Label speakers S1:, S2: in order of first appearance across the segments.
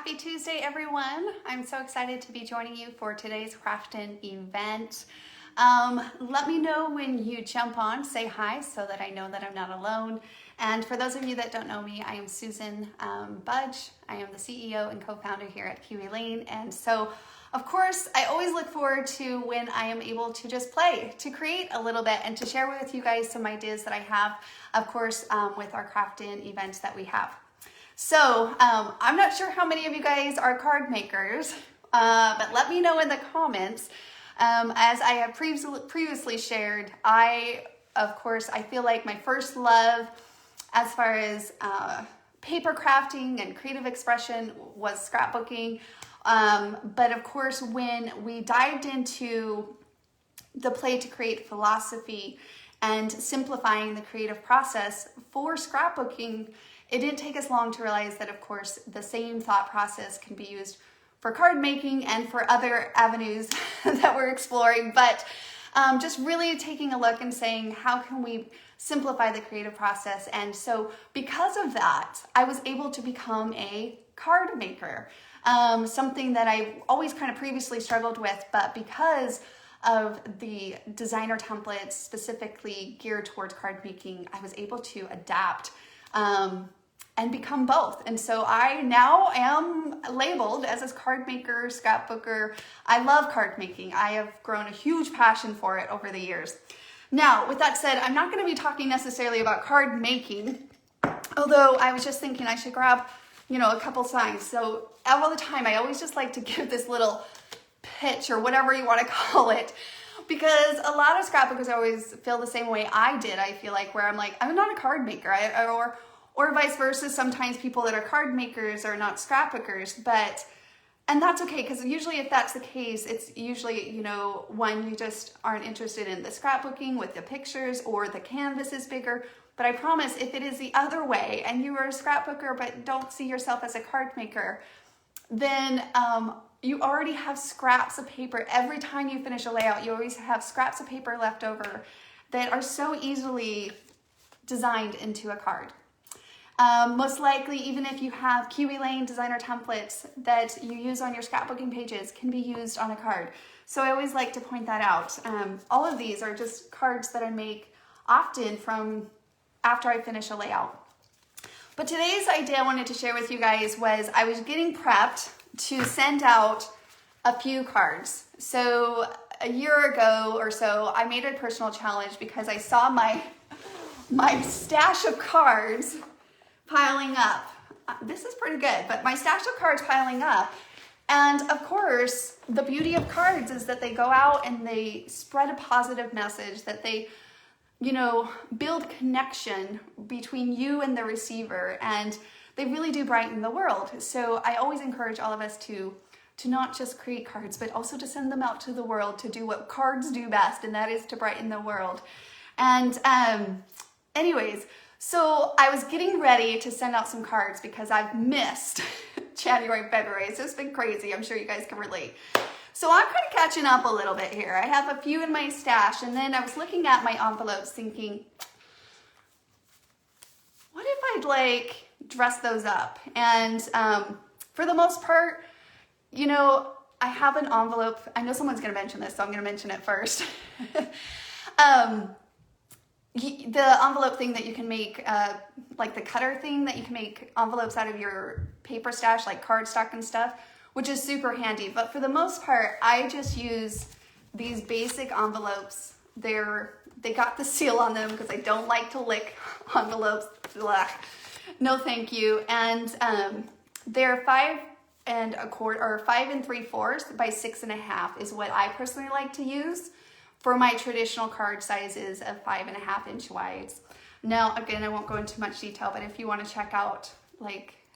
S1: Happy Tuesday, everyone. I'm so excited to be joining you for today's Craftin' event. Let me know when you jump on, say hi so that I know that I'm not alone. And for those of you that don't know me, I am Susan Budge. I am the CEO and co-founder here at Kiwi Lane. And so, of course, I always look forward to when I am able to just play, to create a little bit and to share with you guys some ideas that I have, of course, with our Craftin' events that we have. So I'm not sure how many of you guys are card makers, but let me know in the comments. As I have previously shared, of course, I feel like my first love as far as paper crafting and creative expression was scrapbooking. But of course, when we dived into the Play to Create philosophy and simplifying the creative process for scrapbooking, it didn't take us long to realize that, of course, the same thought process can be used for card making and for other avenues that we're exploring. But just really taking a look and saying, how can we simplify the creative process? And so because of that, I was able to become a card maker, something that I always kind of previously struggled with, but because of the designer templates specifically geared towards card making, I was able to adapt and become both. And so I now am labeled as a card maker, scrapbooker. I love card making. I have grown a huge passion for it over the years. Now, with that said, I'm not going to be talking necessarily about card making, although I was just thinking I should grab, a couple signs. So all the time, I always just like to give this little pitch or whatever you want to call it, because a lot of scrapbookers always feel the same way I did. I feel like where I'm like, I'm not a card maker, or vice versa. Sometimes people that are card makers are not scrapbookers, and that's okay, because usually if that's the case, it's usually, one, you just aren't interested in the scrapbooking with the pictures or the canvas is bigger. But I promise, if it is the other way and you are a scrapbooker but don't see yourself as a card maker, then you already have scraps of paper. Every time you finish a layout, you always have scraps of paper left over that are so easily designed into a card. Most likely, even if you have Kiwi Lane designer templates that you use on your scrapbooking pages, can be used on a card. So I always like to point that out. All of these are just cards that I make often from after I finish a layout. But today's idea I wanted to share with you guys was I was getting prepped to send out a few cards. So a year ago or so, I made a personal challenge because I saw my stash of cards piling up. This is pretty good, but my stash of cards piling up. And of course, the beauty of cards is that they go out and they spread a positive message, that they, build connection between you and the receiver, and they really do brighten the world. So I always encourage all of us to not just create cards, but also to send them out to the world to do what cards do best, and that is to brighten the world. And anyways, so I was getting ready to send out some cards because I've missed January and February. So it's been crazy. I'm sure you guys can relate. So I'm kind of catching up a little bit here. I have a few in my stash, and then I was looking at my envelopes thinking, what if I'd dress those up? And for the most part, I have an envelope. I know someone's going to mention this, so I'm going to mention it first. The envelope thing that you can make, like the cutter thing that you can make envelopes out of your paper stash, like cardstock and stuff, which is super handy. But for the most part, I just use these basic envelopes. They got the seal on them because I don't like to lick envelopes. Blah. No, thank you. And they're 5 1/4 or 5 3/4 by 6 1/2 is what I personally like to use for my traditional card sizes of 5 1/2 inch wides. Now, again, I won't go into much detail, but if you want to check out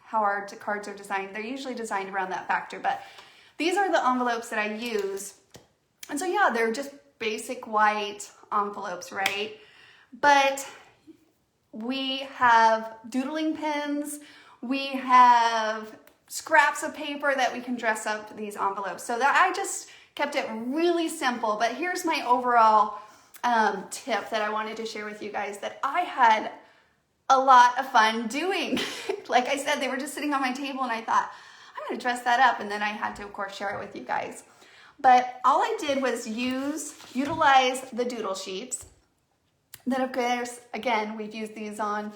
S1: how our cards are designed, they're usually designed around that factor. But these are the envelopes that I use. And so yeah, they're just basic white envelopes, right? But we have doodling pins, we have scraps of paper that we can dress up these envelopes. So that I just kept it really simple. But here's my overall tip that I wanted to share with you guys that I had a lot of fun doing. Like I said, they were just sitting on my table and I thought, I'm kind of dress that up, and then I had to, of course, share it with you guys. But all I did was utilize the doodle sheets. Then, of course, again, we've used these on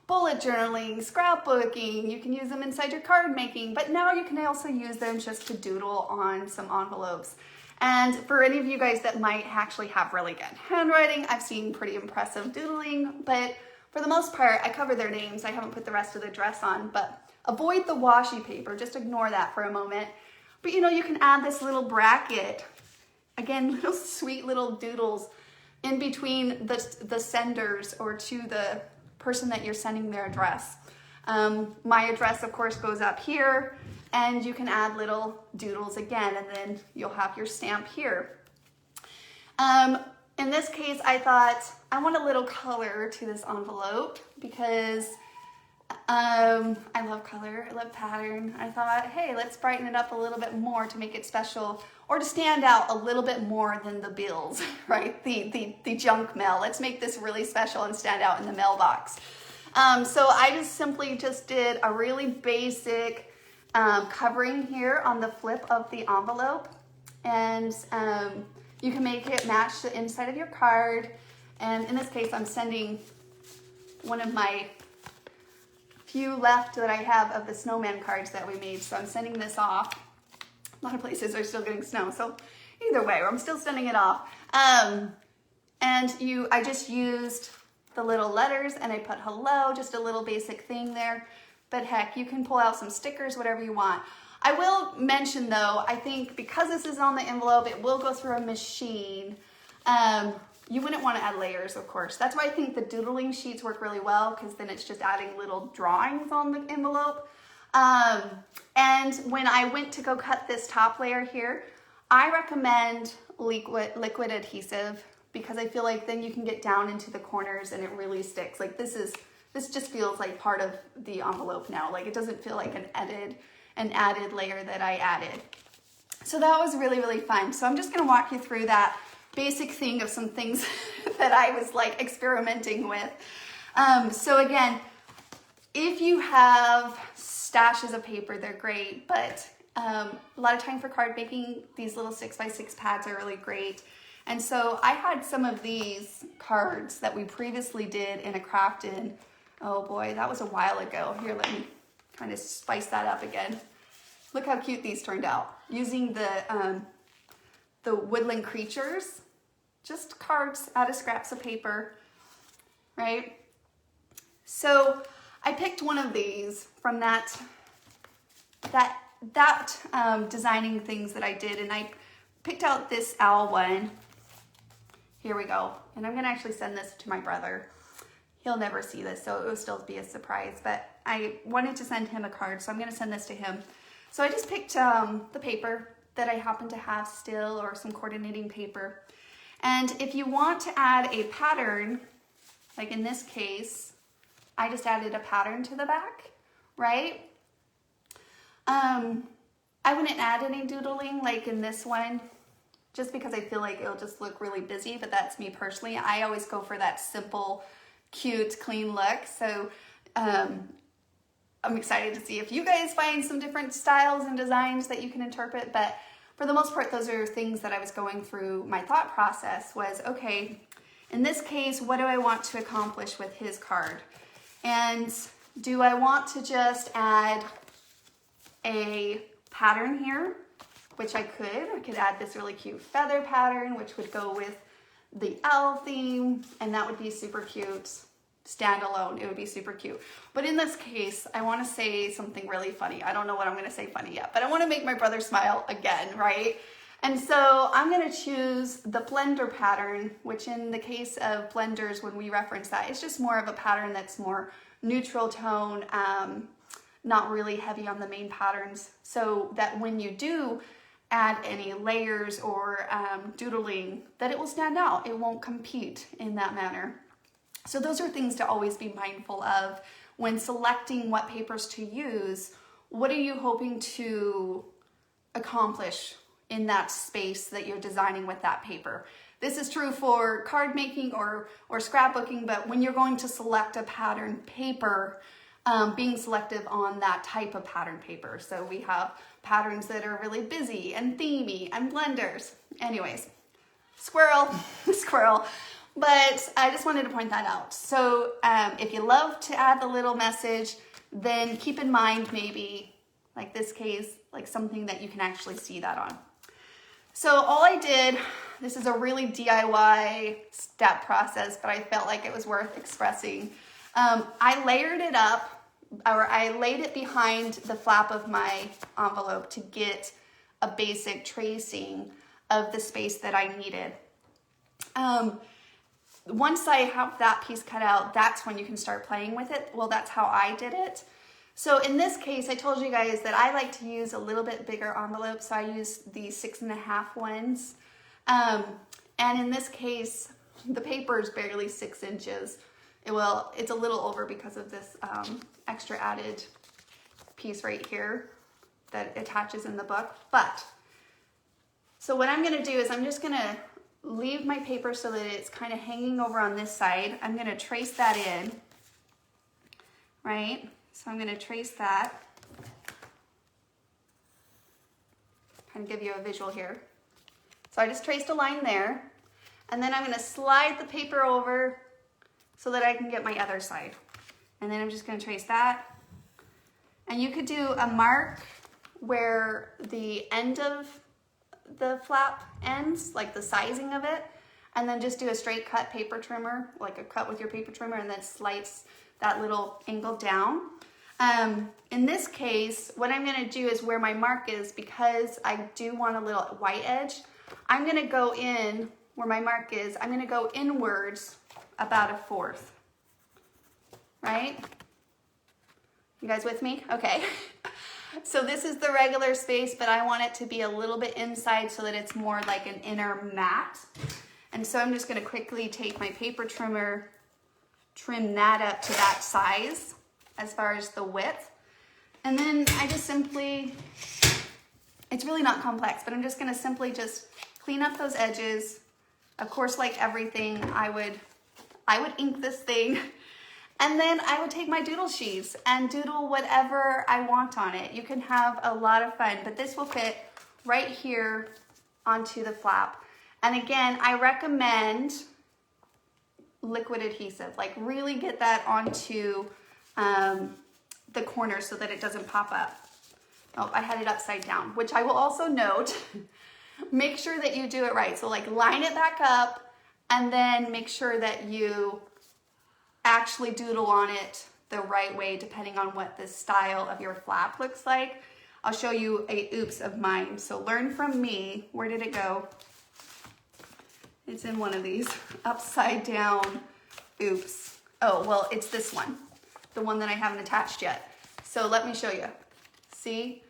S1: bullet journaling, scrapbooking. You can use them inside your card making, but now you can also use them just to doodle on some envelopes. And for any of you guys that might actually have really good handwriting, I've seen pretty impressive doodling, but for the most part, I cover their names. I haven't put the rest of the dress on, but avoid the washi paper. Just ignore that for a moment. But you know, you can add this little bracket. Again, little sweet little doodles in between the senders or to the person that you're sending their address. My address, of course, goes up here, and you can add little doodles again, and then you'll have your stamp here. In this case, I thought I want a little color to this envelope because I love color, I love pattern. I thought, hey, let's brighten it up a little bit more to make it special or to stand out a little bit more than the bills, right? The junk mail. Let's make this really special and stand out in the mailbox. So I just simply did a really basic covering here on the flip of the envelope, and you can make it match the inside of your card. And in this case, I'm sending one of my few left that I have of the snowman cards that we made. So I'm sending this off. A lot of places are still getting snow, so either way, I'm still sending it off. I just used the little letters and I put hello, just a little basic thing there. But heck, you can pull out some stickers, whatever you want. I will mention though, I think because this is on the envelope, it will go through a machine. You wouldn't want to add layers, of course. That's why I think the doodling sheets work really well, because then it's just adding little drawings on the envelope. And when I went to go cut this top layer here, I recommend liquid adhesive, because I feel like then you can get down into the corners and it really sticks. Like this just feels like part of the envelope now. Like it doesn't feel like an added layer that I added. So that was really, really fun. So I'm just gonna walk you through that basic thing of some things that I was like experimenting with. So again, if you have stashes of paper, they're great, but a lot of time for card making, these little 6x6 pads are really great. And so I had some of these cards that we previously did in a craft in, oh boy, that was a while ago. Here, let me kind of spice that up again. Look how cute these turned out. Using the woodland creatures, just cards out of scraps of paper, right? So I picked one of these from that designing things that I did, and I picked out this owl one. Here we go. And I'm gonna actually send this to my brother. He'll never see this, so it will still be a surprise, but I wanted to send him a card, so I'm gonna send this to him. So I just picked the paper that I happen to have still, or some coordinating paper. And if you want to add a pattern, like in this case, I just added a pattern to the back, right? I wouldn't add any doodling like in this one, just because I feel like it'll just look really busy, but that's me personally. I always go for that simple, cute, clean look. So I'm excited to see if you guys find some different styles and designs that you can interpret, but for the most part, those are things that I was going through. My thought process was, okay, in this case, what do I want to accomplish with his card? And do I want to just add a pattern here, which I could add this really cute feather pattern, which would go with the owl theme, and that would be super cute. Standalone, it would be super cute. But in this case, I want to say something really funny. I don't know what I'm going to say funny yet, but I want to make my brother smile again, right? And so I'm going to choose the blender pattern, which in the case of blenders, when we reference that, it's just more of a pattern that's more neutral tone, not really heavy on the main patterns, so that when you do add any layers or doodling, that it will stand out. It won't compete in that manner. So those are things to always be mindful of when selecting what papers to use. What are you hoping to accomplish in that space that you're designing with that paper? This is true for card making or scrapbooking, but when you're going to select a pattern paper, being selective on that type of pattern paper. So we have patterns that are really busy and themey and blenders. Anyways, squirrel, squirrel. But I just wanted to point that out. So if you love to add the little message, then keep in mind maybe, like this case, like something that you can actually see that on. So all I did, this is a really DIY step process, but I felt like it was worth expressing. I layered it up, or I laid it behind the flap of my envelope to get a basic tracing of the space that I needed. Once I have that piece cut out, that's when you can start playing with it. Well, that's how I did it. So in this case, I told you guys that I like to use a little bit bigger envelopes. So I use the 6.5 ones. And in this case, the paper is barely 6 inches. It's a little over because of this extra added piece right here that attaches in the book. But, so what I'm gonna do is I'm just gonna leave my paper so that it's kind of hanging over on this side. I'm gonna trace that in, right? So I'm gonna trace that. Kind of give you a visual here. So I just traced a line there, and then I'm gonna slide the paper over so that I can get my other side. And then I'm just gonna trace that. And you could do a mark where the end of the flap ends, like the sizing of it, and then just do a straight cut paper trimmer, like a cut with your paper trimmer, and then slice that little angle down. In this case, what I'm gonna do is where my mark is, because I do want a little white edge, I'm gonna go in where my mark is, I'm gonna go inwards about 1/4, right? You guys with me? Okay. So this is the regular space, but I want it to be a little bit inside so that it's more like an inner mat. And so I'm just gonna quickly take my paper trimmer, trim that up to that size as far as the width. And then I just simply, it's really not complex, but I'm just gonna simply just clean up those edges. Of course, like everything, I would ink this thing, and then I would take my doodle sheets and doodle whatever I want on it. You can have a lot of fun, but this will fit right here onto the flap. And again, I recommend liquid adhesive, like really get that onto the corner so that it doesn't pop up. Oh, I had it upside down, which I will also note, make sure that you do it right. So like line it back up, and then make sure that you actually doodle on it the right way depending on what the style of your flap looks like. I'll show you a oops of mine. So learn from me. Where did it go? It's in one of these upside down oops. Oh, well, it's this one, the one that I haven't attached yet. So let me show you. See,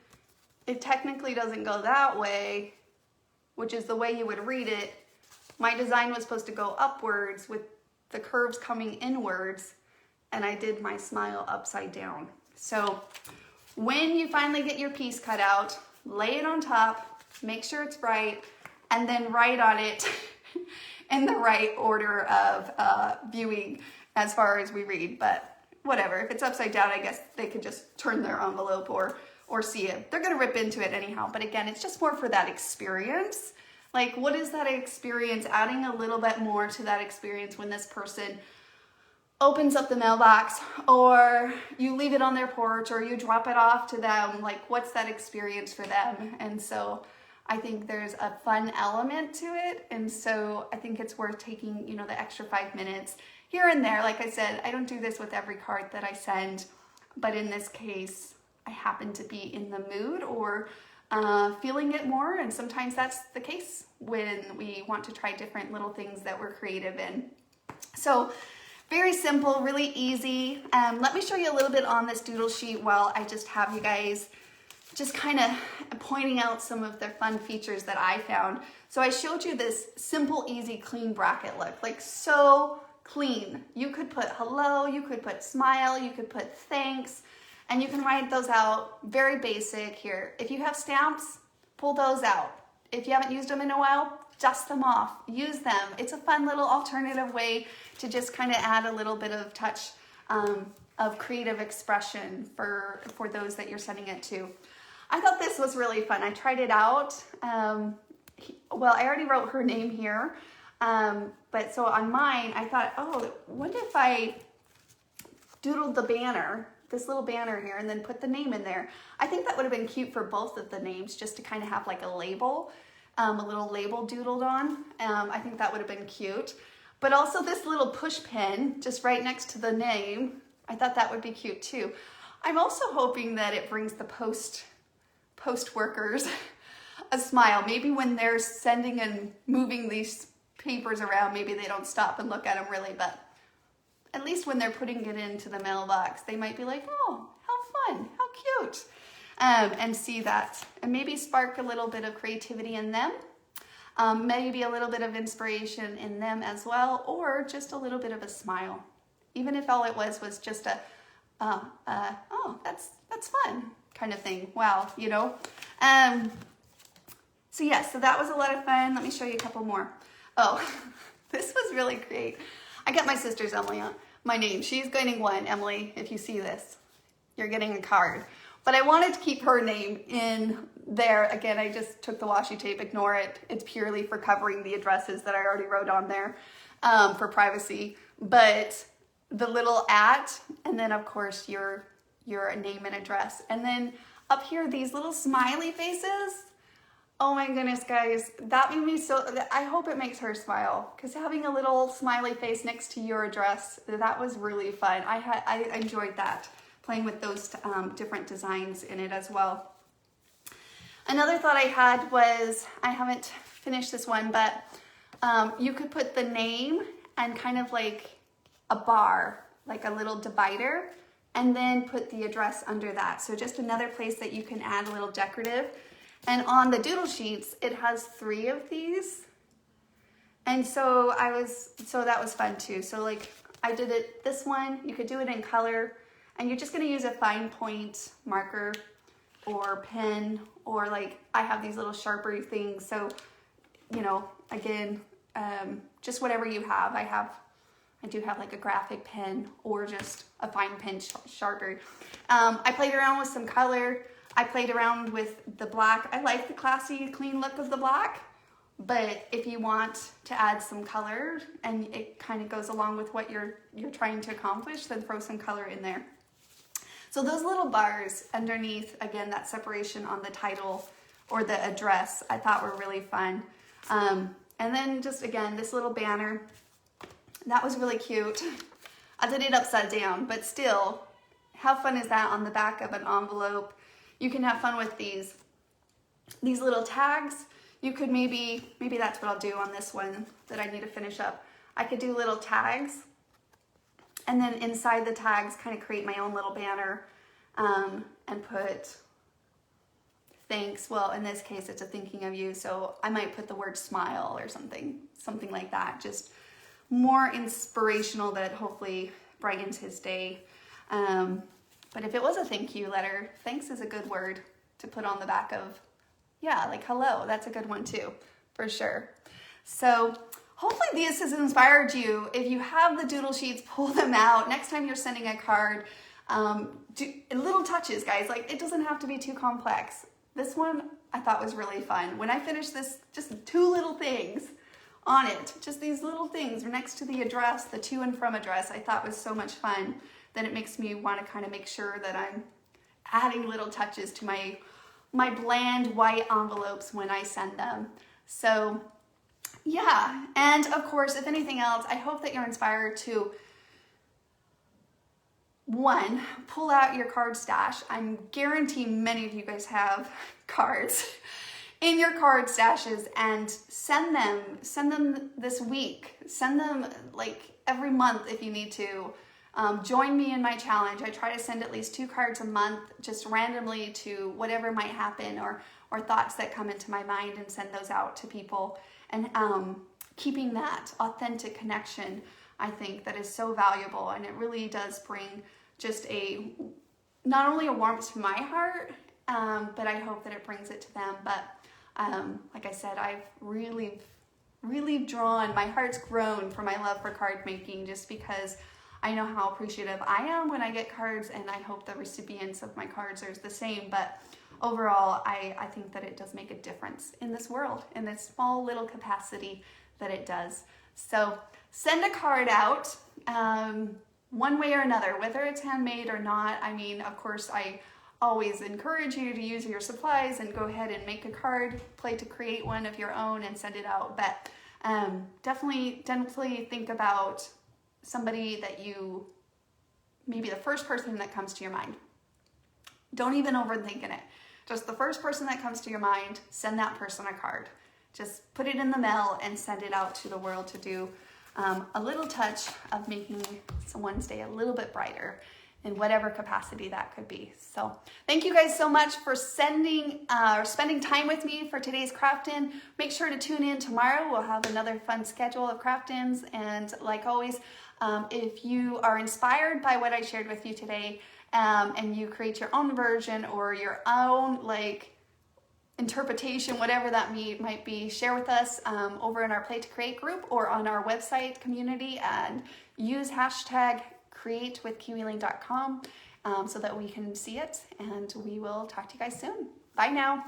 S1: it technically doesn't go that way, which is the way you would read it. My design was supposed to go upwards with the curves coming inwards, and I did my smile upside down. So when you finally get your piece cut out, lay it on top, make sure it's right, and then write on it in the right order of viewing as far as we read. But whatever, if it's upside down, I guess they could just turn their envelope or see it. They're gonna rip into it anyhow, but again, it's just more for that experience. Like, what is that experience? Adding a little bit more to that experience when this person opens up the mailbox, or you leave it on their porch, or you drop it off to them. Like, what's that experience for them? And so I think there's a fun element to it. And so I think it's worth taking, you know, the extra 5 minutes here and there. Like I said, I don't do this with every card that I send, but in this case, I happen to be in the mood or feeling it more, and sometimes that's the case when we want to try different little things that we're creative in. So very simple, really easy. Let me show you a little bit on this doodle sheet while I just have you guys just kind of pointing out some of the fun features that I found. So I showed you this simple, easy, clean bracket look, like so clean. You could put hello, you could put smile, you could put thanks, and you can write those out, very basic here. If you have stamps, pull those out. If you haven't used them in a while, dust them off, use them. It's a fun little alternative way to just kind of add a little bit of touch of creative expression for those that you're sending it to. I thought this was really fun. I tried it out. Well, I already wrote her name here, but so on mine, I thought, oh, what if I doodled the banner, this little banner here, and then put the name in there? I think that would have been cute for both of the names, just to kind of have like a label, a little label doodled on. I think that would have been cute. But also this little push pin, just right next to the name, I thought that would be cute too. I'm also hoping that it brings the post workers a smile. Maybe when they're sending and moving these papers around, maybe they don't stop and look at them really, but at least when they're putting it into the mailbox, they might be like, oh, how fun, how cute, and see that, and maybe spark a little bit of creativity in them, maybe a little bit of inspiration in them as well, or just a little bit of a smile, even if all it was just a, oh, that's fun kind of thing. Wow, you know. So yeah, so that was a lot of fun. Let me show you a couple more. Oh, this was really great. I got my sister's Emily on my name. She's getting one. Emily, if you see this, you're getting a card. But I wanted to keep her name in there. Again, I just took the washi tape, ignore it. It's purely for covering the addresses that I already wrote on there for privacy. But the little @ and then of course your name and address. And then up here, these little smiley faces. Oh my goodness, guys, that made me so, I hope it makes her smile, because having a little smiley face next to your address, that was really fun. I enjoyed that, playing with those different designs in it as well. Another thought I had was, I haven't finished this one, but you could put the name and kind of like a bar, like a little divider, and then put the address under that. So just another place that you can add a little decorative. And on the doodle sheets, it has 3 of these. And so that was fun too. So like I did it, this one, you could do it in color, and you're just gonna use a fine point marker or pen, or like I have these little Sharpie things. So, you know, again, just whatever you have. I do have like a graphic pen or just a fine pen Sharpie. I played around with some color. I played around with the black. I like the classy, clean look of the black, but if you want to add some color and it kind of goes along with what you're trying to accomplish, then throw some color in there. So those little bars underneath, again, that separation on the title or the address, I thought were really fun. And then just, again, this little banner, that was really cute. I did it upside down, but still, how fun is that on the back of an envelope? You can have fun with these little tags. You could maybe that's what I'll do on this one that I need to finish up. I could do little tags, and then inside the tags kind of create my own little banner and put thanks. Well, in this case, it's a thinking of you, so I might put the word smile or something like that. Just more inspirational that hopefully brightens his day. But if it was a thank you letter, thanks is a good word to put on the back of, yeah, like hello. That's a good one too, for sure. So hopefully this has inspired you. If you have the doodle sheets, pull them out. Next time you're sending a card, do little touches, guys. Like, it doesn't have to be too complex. This one I thought was really fun. When I finished this, just 2 little things on it, just these little things next to the address, the to and from address, I thought was so much fun that it makes me want to kind of make sure that I'm adding little touches to my bland white envelopes when I send them. So yeah, and of course, if anything else, I hope that you're inspired to, 1, pull out your card stash. I'm guaranteeing many of you guys have cards in your card stashes, and send them this week. Send them like every month if you need to. Join me in my challenge. I try to send at least 2 cards a month, just randomly to whatever might happen, or thoughts that come into my mind, and send those out to people. And keeping that authentic connection, I think that is so valuable, and it really does bring just not only a warmth to my heart, but I hope that it brings it to them. But like I said, I've really drawn, my heart's grown for my love for card making, just because I know how appreciative I am when I get cards, and I hope the recipients of my cards are the same. But overall, I think that it does make a difference in this world, in this small little capacity that it does. So send a card out one way or another, whether it's handmade or not. I mean, of course, I always encourage you to use your supplies and go ahead and make a card, play to create one of your own and send it out. But definitely think about somebody that you, maybe the first person that comes to your mind. Don't even overthink it. Just the first person that comes to your mind, send that person a card. Just put it in the mail and send it out to the world to do a little touch of making someone's day a little bit brighter in whatever capacity that could be. So thank you guys so much for spending time with me for today's craft-in. Make sure to tune in tomorrow. We'll have another fun schedule of craft-ins. And like always, if you are inspired by what I shared with you today, and you create your own version or your own interpretation, whatever that might be, share with us over in our Play to Create group or on our website community, and use hashtag createwithkiwilane.com so that we can see it, and we will talk to you guys soon. Bye now.